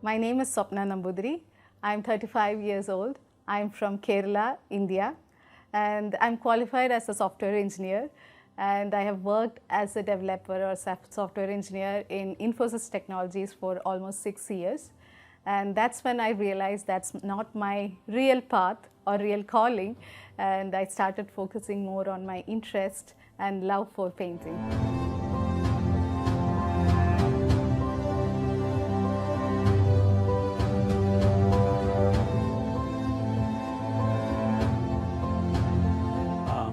My name is Swapna Nambudiri. I'm 35 years old. I'm from Kerala, India, and I'm qualified as a software engineer. And I have worked as a developer or software engineer in Infosys Technologies for almost 6 years. And that's when I realized that's not my real path or real calling. And I started focusing more on my interest and love for painting.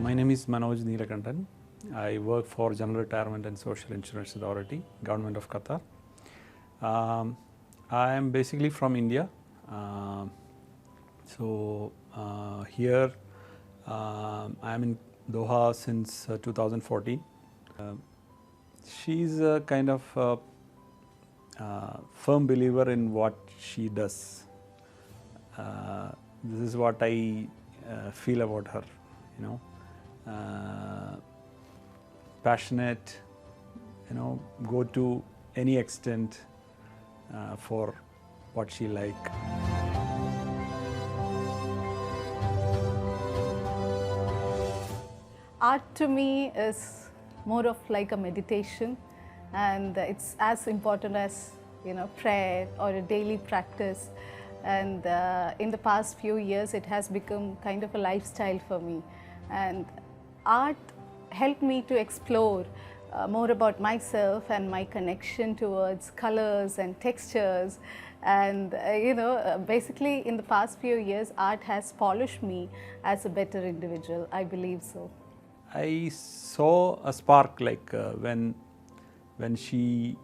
My name is Manoj Neelakandan. I work for General Retirement and Social Insurance Authority, Government of Qatar. I am basically from India. Here I am in Doha since 2014. She's a kind of firm believer in what she does. This is what I feel about her, you know. Passionate, go to any extent for what she like. Art to me is more of like a meditation, and it's as important as prayer or a daily practice. And in the past few years, it has become kind of a lifestyle for me. And art helped me to explore more about myself and my connection towards colors and textures. And basically in the past few years, art has polished me as a better individual. I believe so. I saw a spark when she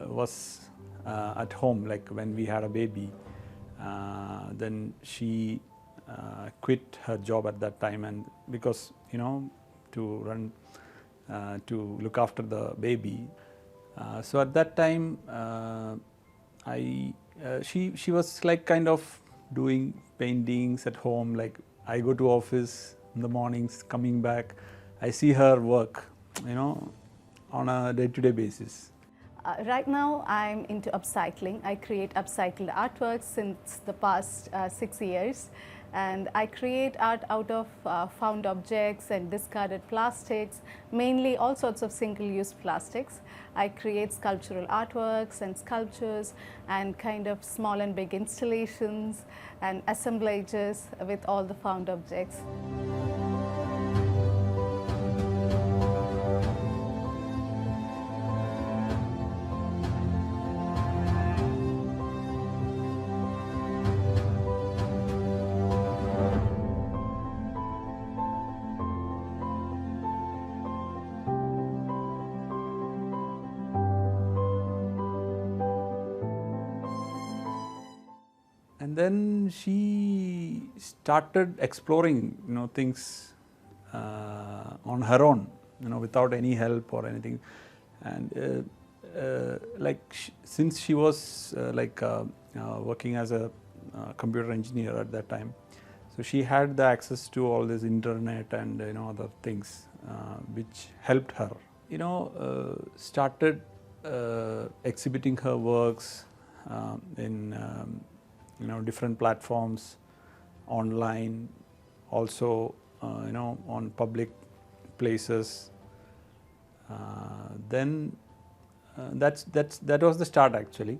was at home, like when we had a baby. Then she quit her job at that time, and because to look after the baby. So at that time, she was like kind of doing paintings at home. Like I go to office in the mornings, coming back, I see her work, on a day-to-day basis. Right now, I'm into upcycling. I create upcycled artworks since the past 6 years. And I create art out of found objects and discarded plastics, mainly all sorts of single-use plastics. I create sculptural artworks and sculptures and kind of small and big installations and assemblages with all the found objects. And then she started exploring, things on her own, without any help or anything. And since she was working as a computer engineer at that time, so she had the access to all this internet and other things which helped her. Started exhibiting her works in different platforms, online, also on public places. Then that was the start actually.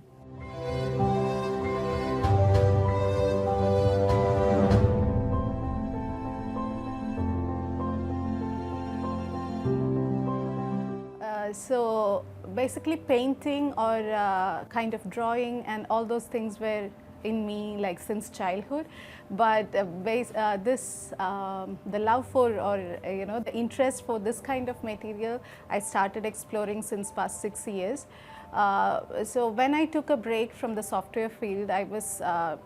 So basically painting or kind of drawing and all those things were in me like since childhood, but the love for or the interest for this kind of material I started exploring since past 6 years. So when I took a break from the software field, I was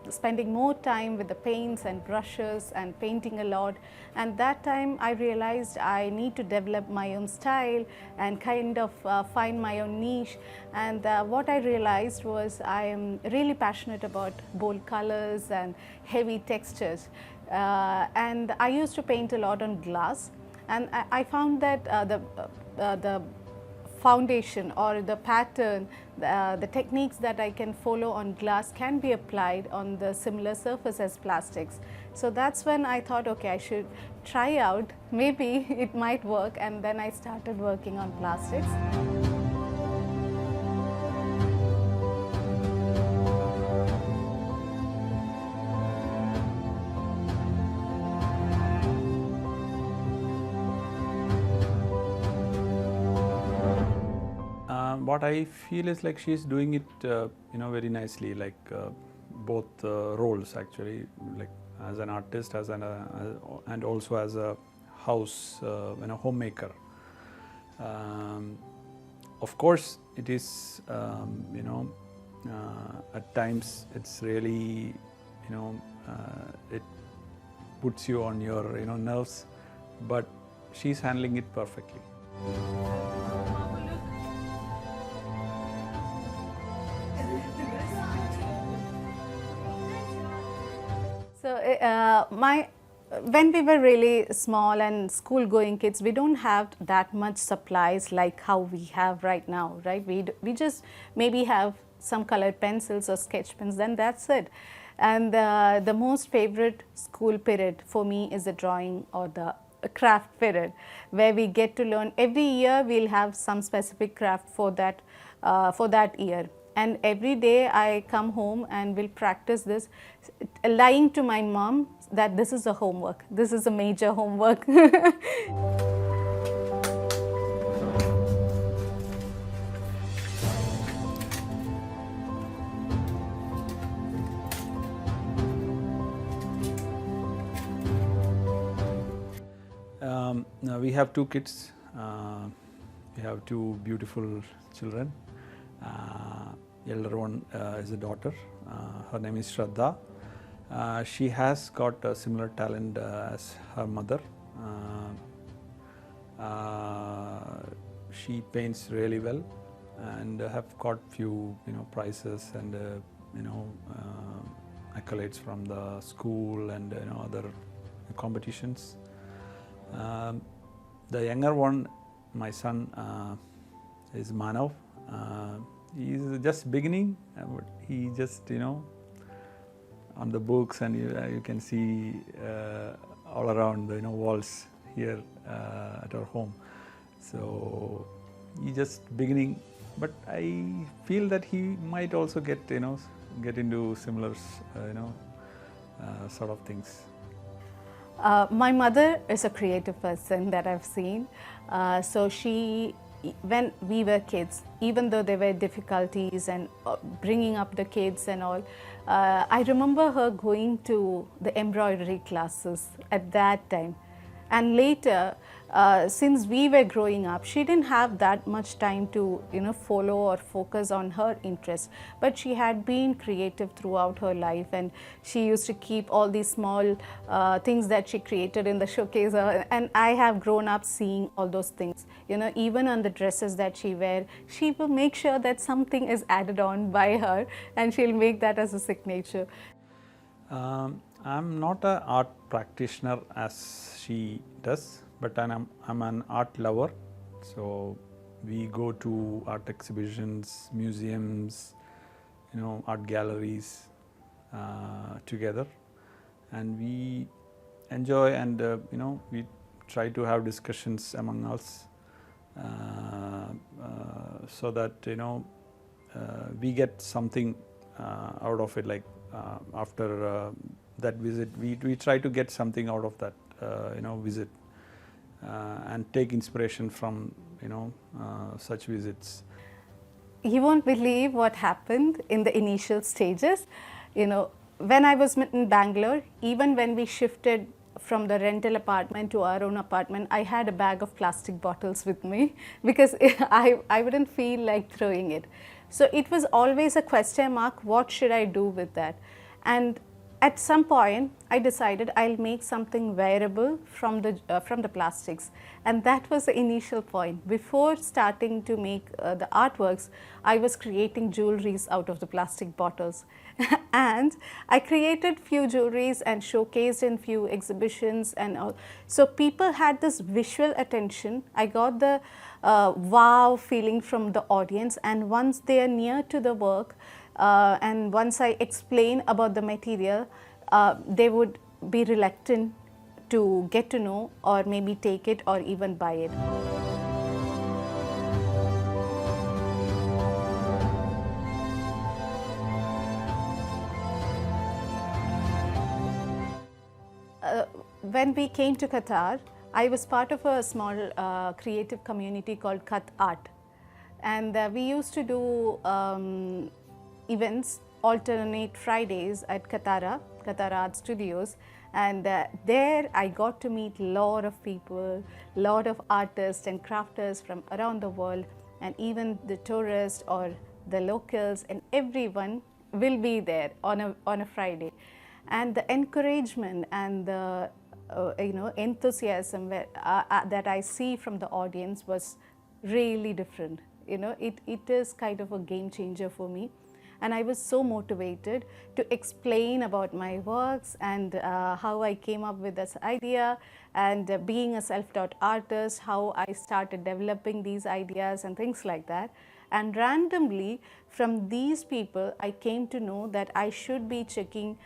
spending more time with the paints and brushes and painting a lot, and that time I realized I need to develop my own style and kind of find my own niche. And what I realized was I am really passionate about bold colors and heavy textures, and I used to paint a lot on glass, and I found that the foundation or the pattern, the techniques that I can follow on glass can be applied on the similar surface as plastics. So that's when I thought, okay, I should try out, maybe it might work, and then I started working on plastics. What I feel is like she's doing it, very nicely, like both roles actually, like as an artist, and also as a house, homemaker. Of course, it is, at times it's really, it puts you on your, nerves, but she's handling it perfectly. So when we were really small and school-going kids, we don't have that much supplies like how we have right now, right? We just maybe have some colored pencils or sketch pens, then that's it. And the most favorite school period for me is the drawing or the craft period, where we get to learn. Every year we'll have some specific craft for that year. And every day I come home and will practice this, lying to my mom that this is a homework, this is a major homework. Now we have two kids. We have two beautiful children. Elder one is a daughter. Her name is Shraddha. She has got a similar talent as her mother. She paints really well and have got few prizes and accolades from the school and other competitions. The younger one, my son, is Manav. He is just beginning, but he just on the books, and you can see all around the walls here at our home. So he just beginning, but I feel that he might also get into similar sort of things. My mother is a creative person that I've seen. So when we were kids, even though there were difficulties and bringing up the kids and all, I remember her going to the embroidery classes at that time. And later, since we were growing up, she didn't have that much time to follow or focus on her interests, but she had been creative throughout her life, and she used to keep all these small things that she created in the showcase, and I have grown up seeing all those things. Even on the dresses that she wear, she will make sure that something is added on by her, and she'll make that as a signature. I'm not an art practitioner as she does, but I'm an art lover. So we go to art exhibitions, museums, art galleries together, and we enjoy, and we try to have discussions among us so that we get something out of it. Like after that visit, we try to get something out of that visit and take inspiration from such visits. You won't believe what happened in the initial stages. When I was in Bangalore, even when we shifted from the rental apartment to our own apartment, I had a bag of plastic bottles with me because I wouldn't feel like throwing it. So it was always a question mark, what should I do with that? And at some point I decided I'll make something wearable from the plastics, and that was the initial point. Before starting to make the artworks, I was creating jewelries out of the plastic bottles and I created few jewelries and showcased in few exhibitions and all. So people had this visual attention. I got the wow feeling from the audience, and once they are near to the work, and once I explain about the material, they would be reluctant to get to know or maybe take it or even buy it. When we came to Qatar, I was part of a small creative community called Qat Art, and we used to do events alternate Fridays at Qatar Art Studios, and there I got to meet a lot of people, lot of artists and crafters from around the world, and even the tourists or the locals, and everyone will be there on a Friday. And the encouragement and the enthusiasm that I see from the audience was really different. It is kind of a game changer for me. And I was so motivated to explain about my works and how I came up with this idea, and being a self-taught artist, how I started developing these ideas and things like that. And randomly from these people, I came to know that I should be checking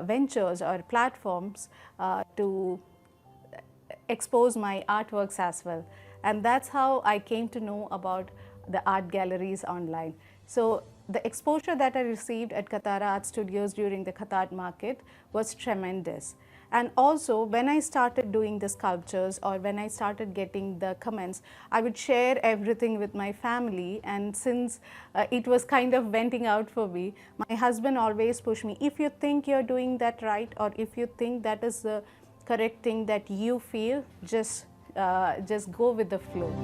ventures or platforms to expose my artworks as well. And that's how I came to know about the art galleries online. So the exposure that I received at Qatar Art Studios during the Qatar market was tremendous. And also when I started doing the sculptures, or when I started getting the comments, I would share everything with my family. And since it was kind of venting out for me, my husband always pushed me, if you think you're doing that right, or if you think that is the correct thing that you feel, just go with the flow.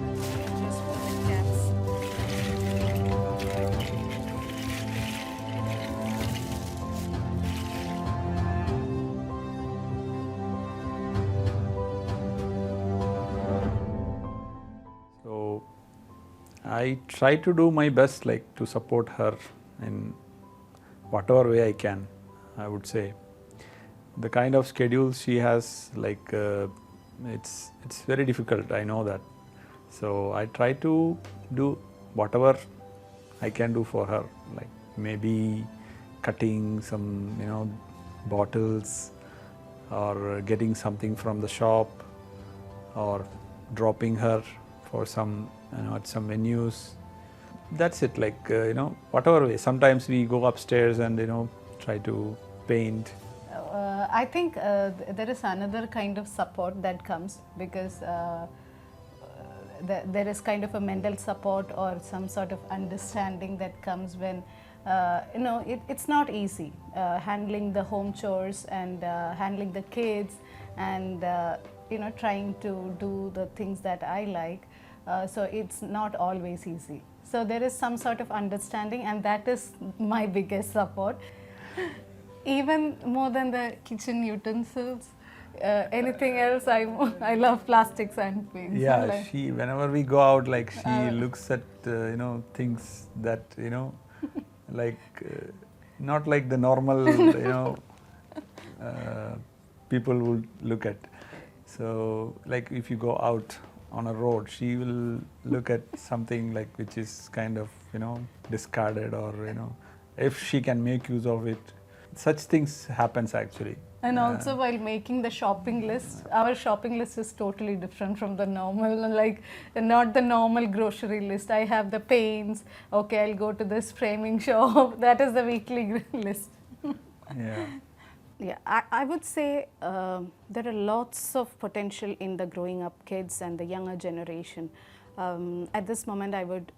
I try to do my best, like to support her in whatever way I can, I would say. The kind of schedule she has, like it's very difficult, I know that. So I try to do whatever I can do for her, like maybe cutting some bottles, or getting something from the shop, or dropping her for some at some venues. That's it, like whatever way. Sometimes we go upstairs and try to paint. I think there is another kind of support that comes, because there is kind of a mental support or some sort of understanding that comes when it's not easy handling the home chores and handling the kids, and trying to do the things that I like. So it's not always easy. So there is some sort of understanding, and that is my biggest support. Even more than the kitchen utensils, anything else, I love plastics and paints. Yeah, like, whenever we go out, like she looks at things that like not like the normal people would look at. So like if you go out on a road, she will look at something like which is kind of discarded, or if she can make use of it. Such things happens actually. And also while making the shopping list, our shopping list is totally different from the normal, like not the normal grocery list. I have the paints, okay, I'll go to this framing shop, that is the weekly list. Yeah. Yeah, I would say there are lots of potential in the growing up kids and the younger generation. At this moment, I would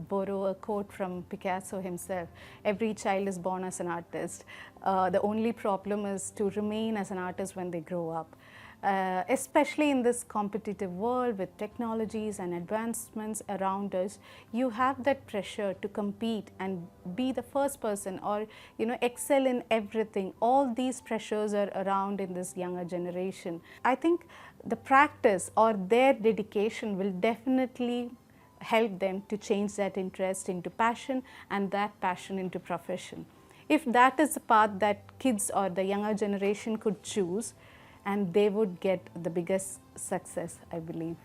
borrow a quote from Picasso himself. Every child is born as an artist. The only problem is to remain as an artist when they grow up. especially in this competitive world with technologies and advancements around us, you have that pressure to compete and be the first person, or excel in everything. All these pressures are around in this younger generation. I think the practice or their dedication will definitely help them to change that interest into passion and that passion into profession. If that is the path that kids or the younger generation could choose, and they would get the biggest success, I believe.